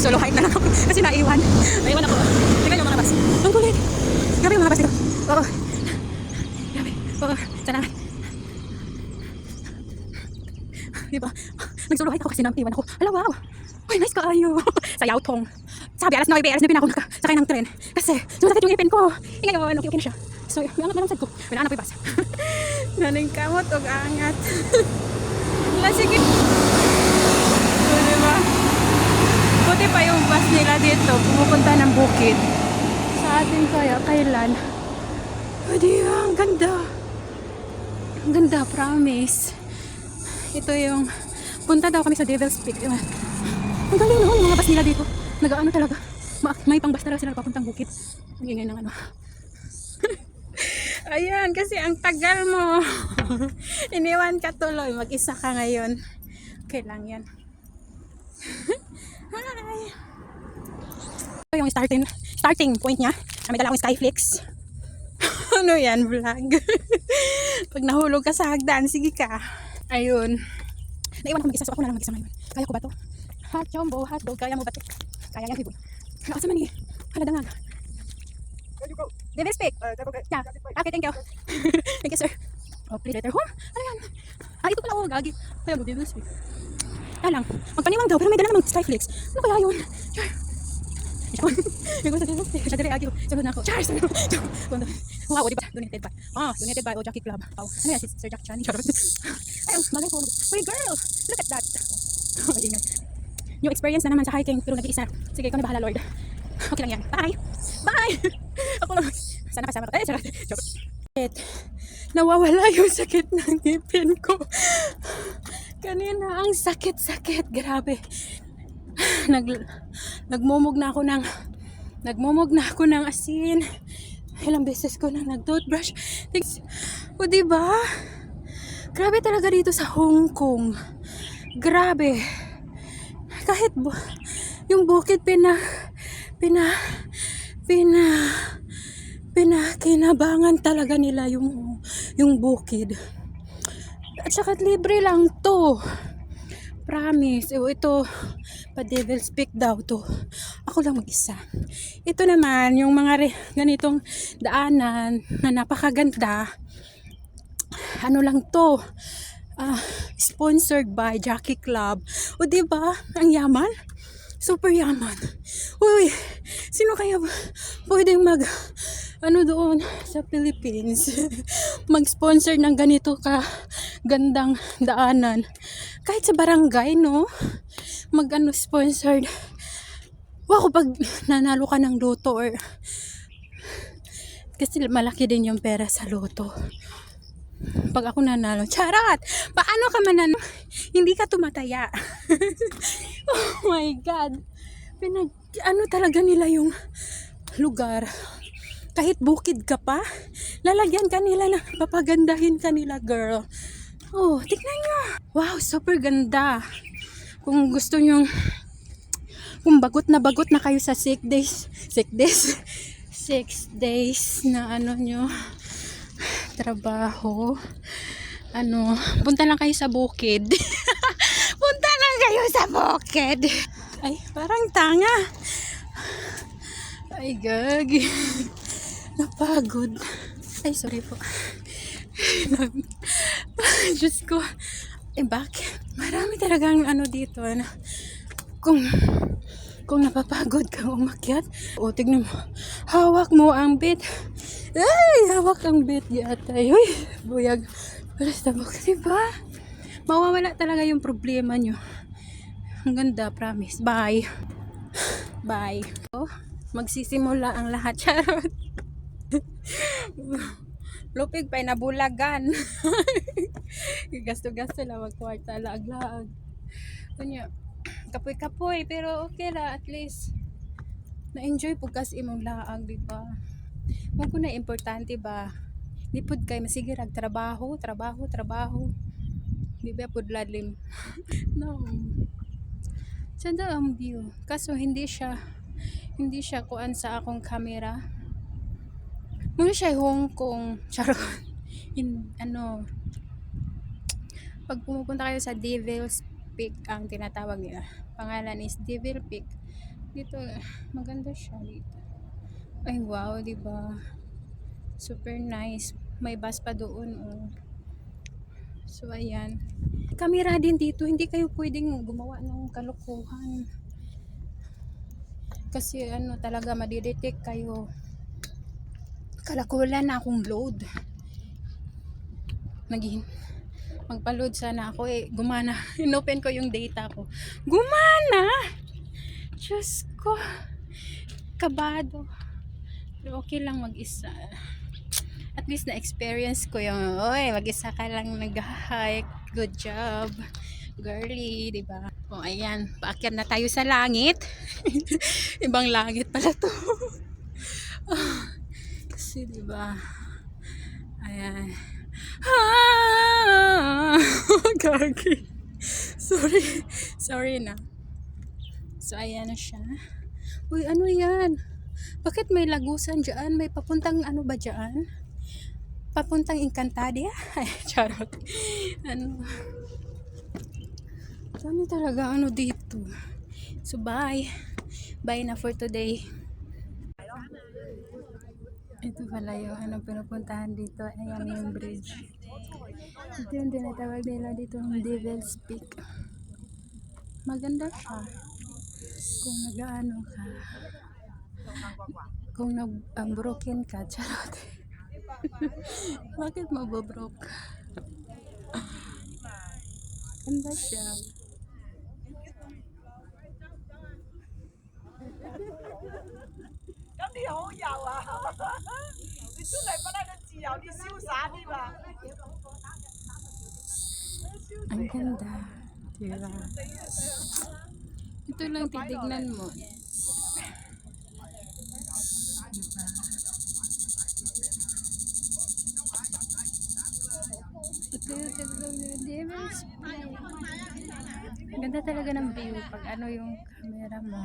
Solo hike na lang ako. Kasi naiwan. Naiwan ako. Tingnan yung mga bus. Ang kulit. Grabe yung mga bus dito. Oo. Grabe. Oo. Salamat. Diba? Nag-solo hike ako kasi naiwan ako. Hala, wow. Uy, nice kaayo. Sa Yautong. Sabi, alas 9 ako nakasakay ng tren. Kasi, sumasakit yung ipin ko. Ngayon, okay na siya. So, may angat na lang sad ko. May naanap yung bus. Naning kamot o angat. Wala, sige. So, diba? Buti pa yung bus nila dito. Pumupunta ng bukid. Sa atin kaya, kailan? Pwede ang ganda. Ang ganda, promise. Ito yung, punta daw kami sa Devil's Peak. Ang galing no, yung mga bus nila dito. Nag-ano talaga. May pang bus talaga sila papuntang bukid. Ang ingay ng ano. Ayan, kasi ang tagal mo. Iniwan ka tuloy. Mag-isa ka ngayon. Okay lang yan. Hi! Ito yung starting point niya. May dala akong Skyflix. Ano yan, vlog? Pag nahulog ka sa hagdan, sige ka. Ayun. Naiwan ako mag-isa, so ako na lang mag-isa ngayon. Kaya ko ba to? Hot jumbo, hotdog, kaya mo ba to? Kaya yan, hiboy. Nakasa man eh. Haladangag. Where you go? Devil's Peak. Okay. Yeah. Okay, thank you. Thank you, sir. Oh, please later home. Ano yan? Ah, ito pala, oh, gagi. Kaya mo, Devil's Peak. Kaya lang, magpaniwang daw, pero may dala namang Skyflix. Ano kaya yun? Char. May gusto Devil's Peak. Siya dali, agyo. Sunod na ako. Char! Wow, di ba? Donated by. Donated by Jackie Club. Oh, ano yan, si Sir Jack Chan? Ay, magay ko. Wait, girl! Look at that. Oh, ingay. New experience na naman sa hiking, pero nag-iisa. Sige, ikaw na bahala, Lord. Okay lang yan. Bye! Bye! Ako lang. Sana kasama ko. Charot. Nawawala yung sakit ng ngipin ko. Kanina ang sakit-sakit. Grabe. Nagmumog na ako ng asin. Ilang beses ko na nag-toothbrush. O diba? Grabe talaga dito sa Hong Kong. Grabe. Kahit yung bukid pinakinabangan talaga nila yung bukid. At saka libre lang to. Promise. Ito pa Devil's Peak daw to. Ako lang mag-isa. Ito naman yung mga ganitong daanan na napakaganda. Ano lang to? Sponsored by Jackie Club. O diba? Ang yaman? Super yaman. Uy, sino kaya pwedeng doon sa Philippines mag-sponsor ng ganito ka gandang daanan? Kahit sa barangay, no? Sponsored. Wow, pag nanalo ka ng loto or kasi malaki din yung pera sa loto. Pag ako nanalo, charot! Paano ka mananalo? Hindi ka tumataya. Oh my God. Talaga nila yung lugar. Kahit bukid ka pa, lalagyan ka nila na papagandahin ka nila, girl. Oh, tignan nyo. Wow, super ganda. Kung gusto nyo, kung bagot na kayo sa 6 days na nyo, trabaho, punta lang kayo sa bukid. Punta lang kayo sa bukid. Ay, parang tanga. Ay, gagi. Napagod. Ay, sorry po. Diyos ko. Bakit? Marami talagang dito. Kung napapagod ka umakyat, tignan mo. Hawak mo ang bit. Ay, hawak ang bit yata. Uy, buyag. Basta bukid, diba? Mawawala talaga yung problema nyo. Ang ganda, promise. Bye. Bye. Magsisimula ang lahat. Charot. Lupig pa'y nabulagan. Gasto-gasto lang magkwarta. Laag-laag. Kanya, kapoy-kapoy. Pero okay la, at least na-enjoy po kasi imong laag, diba? Kung na importante ba? Di po kay masigirag trabaho. Di ba po lalim? No. Sada ang view. Kaso hindi siya kuan sa akong camera. Muna siya Hong Kong. Charot. Pag pumupunta kayo sa Devil's Peak, ang tinatawag nila. Pangalan is Devil Peak. Dito, maganda siya dito. Ay, wow, di ba? Super nice. May bus pa doon, oh. So, ayan. Kamera din dito. Hindi kayo pwedeng gumawa ng kalokohan. Kasi, ano, talaga, madidetect kayo. Kalakulan na akong load. Magpa-load sana ako eh. Gumana. Inopen ko yung data ko. Gumana! Diyos ko. Kabado. Pero okay lang mag-isa. At least na-experience ko yung, oy, mag-isa ka lang nag-hike. Good job. Girly, di ba? O, ayan. Paakyat na tayo sa langit. Ibang langit pala to. Kasi, di ba? Ayan. Ah! Gagi. Sorry. Sorry na. So, ayan na siya. Uy, ano yan? Bakit may lagusan dyan? May papuntang ano ba dyan? Papuntang Encantadia? Ay, charot. Ano? Dami talaga ano dito. So, bye. Bye na for today. Ito pala yung ano pinupuntahan dito. Ayan yung bridge. Ito yung tinatawag nila dito yung Devil's Peak. Maganda siya. Kung nag-ano ka. Kung broken ka. Charot. Bakit mabobroke? Ganda siya. 咁你好油啊！你出嚟不拉都自由啲，瀟灑啲嘛。 Ang ganda. Diba? Ito lang titignan mo. Diba? Ito yung titignan mo. Devil's Peak. Ang ganda talaga ng view pag ano yung camera mo.